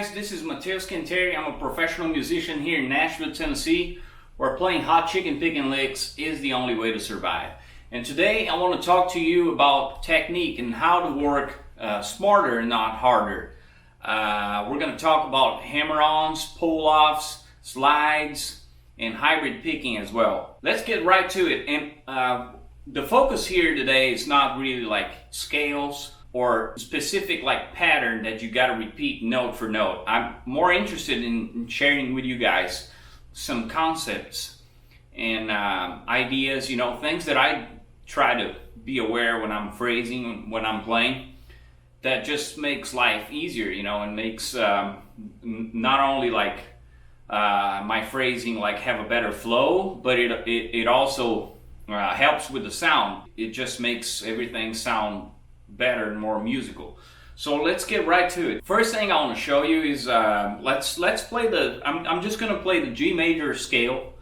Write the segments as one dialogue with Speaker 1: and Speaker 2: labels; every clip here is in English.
Speaker 1: guys, this is Mateus Quinteri. I'm a professional musician here in Nashville, Tennessee, where playing hot chicken picking licks is the only way to survive. And today I want to talk to you about technique and how to work smarter and not harder. We're going to talk about hammer-ons, pull-offs, slides, and hybrid picking as well. Let's get right to it. And the focus here today is not really like scales or specific like pattern that you got to repeat note for note. I'm more interested in sharing with you guys some concepts and ideas, things that I try to be aware when I'm phrasing, when I'm playing, that just makes life easier, and makes not only like my phrasing like have a better flow, but it also helps with the sound. It just makes everything sound better and more musical. So let's get right to it. First thing I want to show you is let's play the. I'm just going to play the G major scale,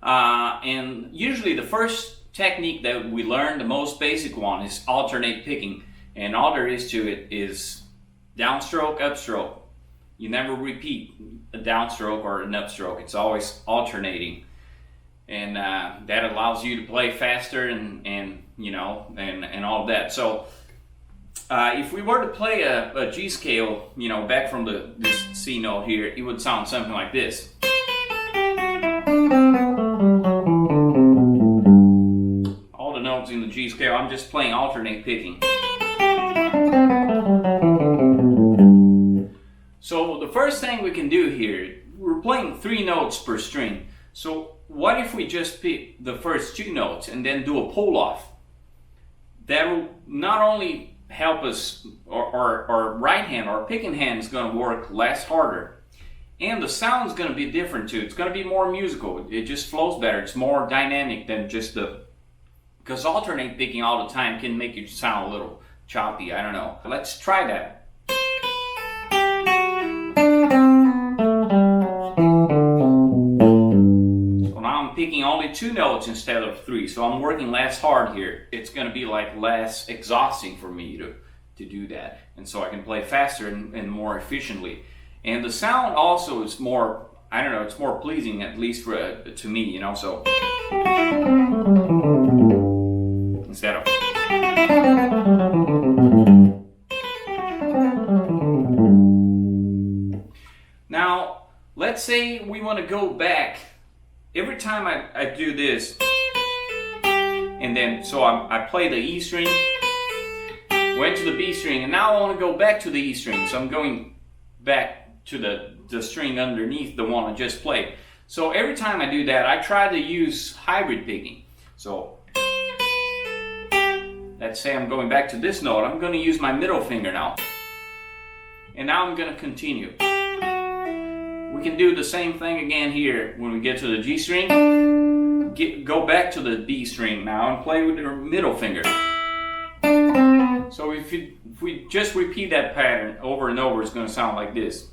Speaker 1: and usually the first technique that we learn, the most basic one, is alternate picking, and all there is to it is downstroke, upstroke. You never repeat a downstroke or an upstroke. It's always alternating, and that allows you to play faster and all of that. So. If we were to play a G scale, back from this C note here, it would sound something like this. All the notes in the G scale, I'm just playing alternate picking. So the first thing we can do here, we're playing 3 notes per string. So what if we just pick the first 2 notes and then do a pull off? That will not only help us, our right hand, our picking hand is going to work less harder, and the sound is going to be different too. It's going to be more musical. It just flows better. It's more dynamic than just because alternate picking all the time can make you sound a little choppy. I don't know. Let's try that. Picking only 2 notes instead of 3, so I'm working less hard here. It's going to be like less exhausting for me to do that, and so I can play faster and more efficiently. And the sound also is more, it's more pleasing, at least to me, so instead of now, let's say we want to go back. Every time I do this, and then so I play the E string, went to the B string, and now I want to go back to the E string. So I'm going back to the string underneath the one I just played. So every time I do that, I try to use hybrid picking. So let's say I'm going back to this note. I'm going to use my middle finger now. And now I'm going to continue. We can do the same thing again here when we get to the G string. Go back to the B string now and play with your middle finger. So if we just repeat that pattern over and over, it's going to sound like this.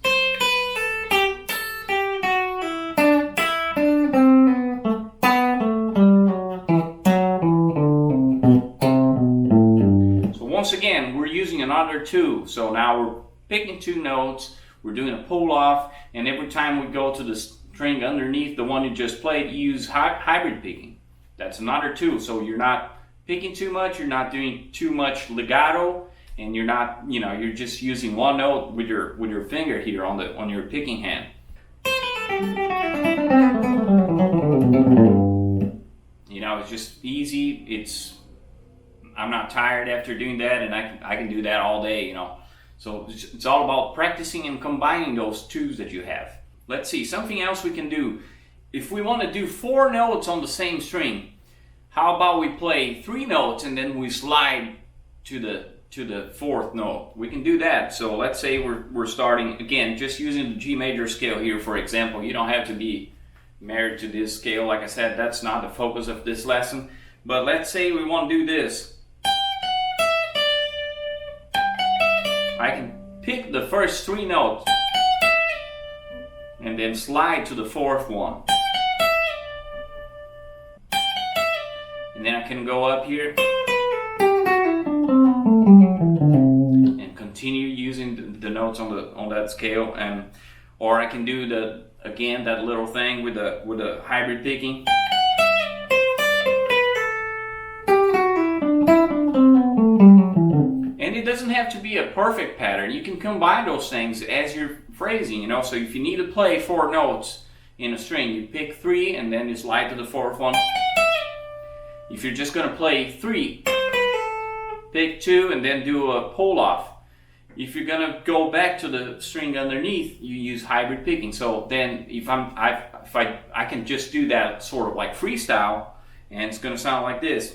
Speaker 1: So once again, we're using another 2. So now we're picking 2 notes. We're doing a pull off, and every time we go to the string underneath the one you just played, you use hybrid picking. That's another 2. So you're not picking too much, you're not doing too much legato, and you're not, you're just using one note with your finger here on your picking hand. It's just easy. I'm not tired after doing that, and I can do that all day, So it's all about practicing and combining those 2s that you have. Let's see, something else we can do. If we want to do 4 notes on the same string, how about we play 3 notes and then we slide to the 4th note? We can do that. So let's say we're starting, again, just using the G major scale here, for example. You don't have to be married to this scale. Like I said, that's not the focus of this lesson. But let's say we want to do this. I can pick the first 3 notes and then slide to the 4th one. And then I can go up here and continue using the notes on that scale, and or I can do that little thing with the hybrid picking. And it doesn't have to be a perfect pattern. You can combine those things as you're phrasing, you know. So if you need to play 4 notes in a string, you pick 3 and then you slide to the 4th one. If you're just gonna play 3, pick 2 and then do a pull off. If you're gonna go back to the string underneath, you use hybrid picking. So then if I can just do that sort of like freestyle, and it's gonna sound like this.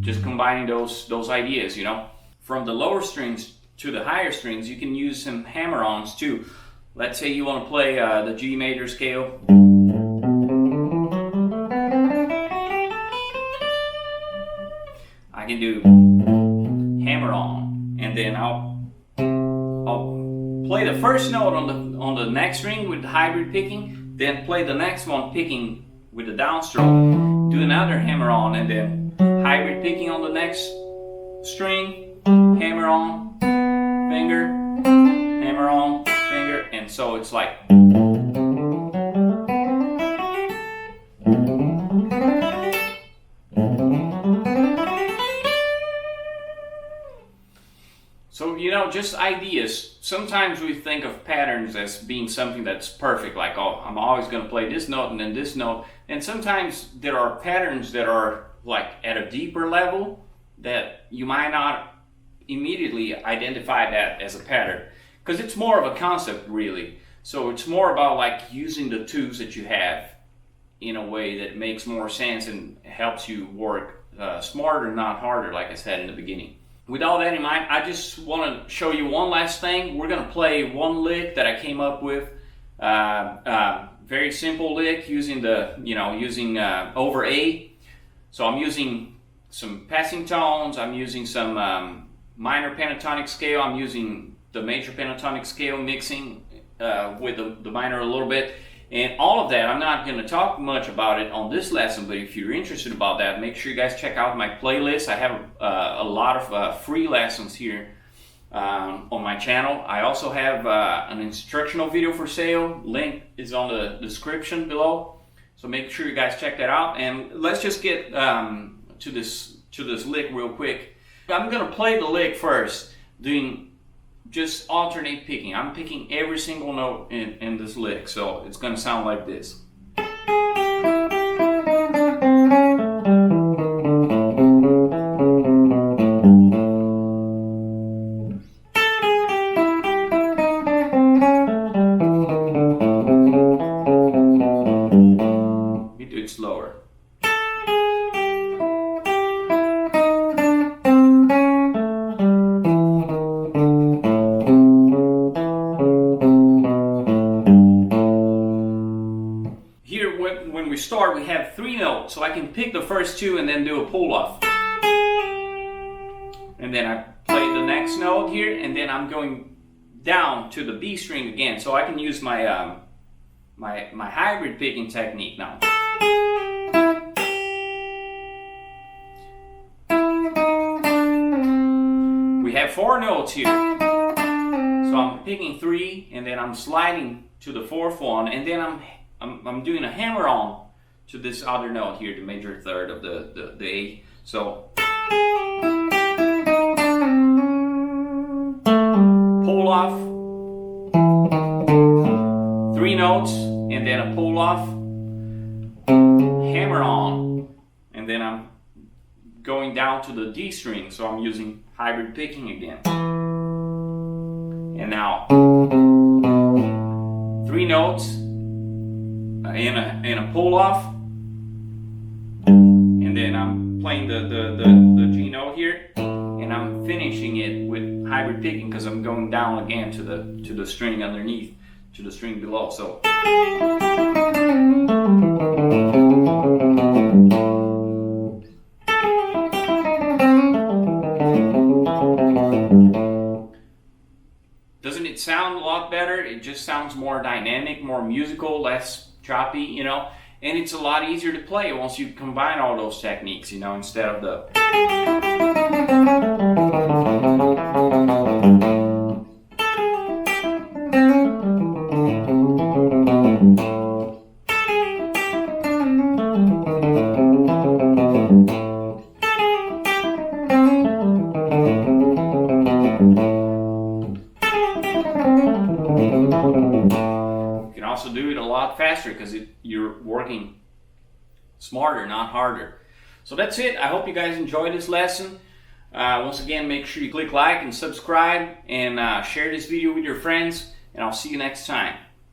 Speaker 1: Just combining those ideas, you know. From the lower strings to the higher strings, you can use some hammer-ons too. Let's say you want to play the G major scale. I can do hammer-on, and then I'll play the first note on the next string with the hybrid picking, then play the next one picking with the downstroke, do another hammer-on, and then hybrid picking on the next string, hammer-on, finger, hammer-on, finger, and so it's like. So, you know, just ideas. Sometimes we think of patterns as being something that's perfect, like, oh, I'm always going to play this note and then this note. And sometimes there are patterns that are like at a deeper level that you might not immediately identify that as a pattern, because it's more of a concept, really. So it's more about like using the tools that you have in a way that makes more sense and helps you work smarter, not harder, like I said in the beginning. With all that in mind, I just want to show you one last thing. We're going to play one lick that I came up with. Very simple lick using over A. So I'm using some passing tones. I'm using some minor pentatonic scale. I'm using the major pentatonic scale mixing with the minor a little bit. And all of that, I'm not going to talk much about it on this lesson, but if you're interested about that, make sure you guys check out my playlist. I have a lot of free lessons here on my channel. I also have an instructional video for sale. Link is on the description below. So make sure you guys check that out. And let's just get to this lick real quick. I'm going to play the lick first, doing just alternate picking. I'm picking every single note in this lick, so it's going to sound like this. We do it slower. When we start, we have 3 notes, so I can pick the first 2 and then do a pull off. And then I play the next note here, and then I'm going down to the B string again, so I can use my my hybrid picking technique now. We have 4 notes here, so I'm picking 3, and then I'm sliding to the 4th one, and then I'm doing a hammer on to this other note here, the major third of the A. So pull off, 3 notes, and then a pull off, hammer on, and then I'm going down to the D string, so I'm using hybrid picking again. And now 3 notes and a pull off, and then I'm playing the G note here, and I'm finishing it with hybrid picking because I'm going down again to the string underneath, to the string below. So doesn't it sound a lot better? It just sounds more dynamic, more musical, less choppy, you know. and it's a lot easier to play once you combine all those techniques, you know, instead of the You can also do it a lot faster because you're working smarter, not harder. So that's it. I hope you guys enjoyed this lesson. Once again, make sure you click like and subscribe and share this video with your friends, and I'll see you next time.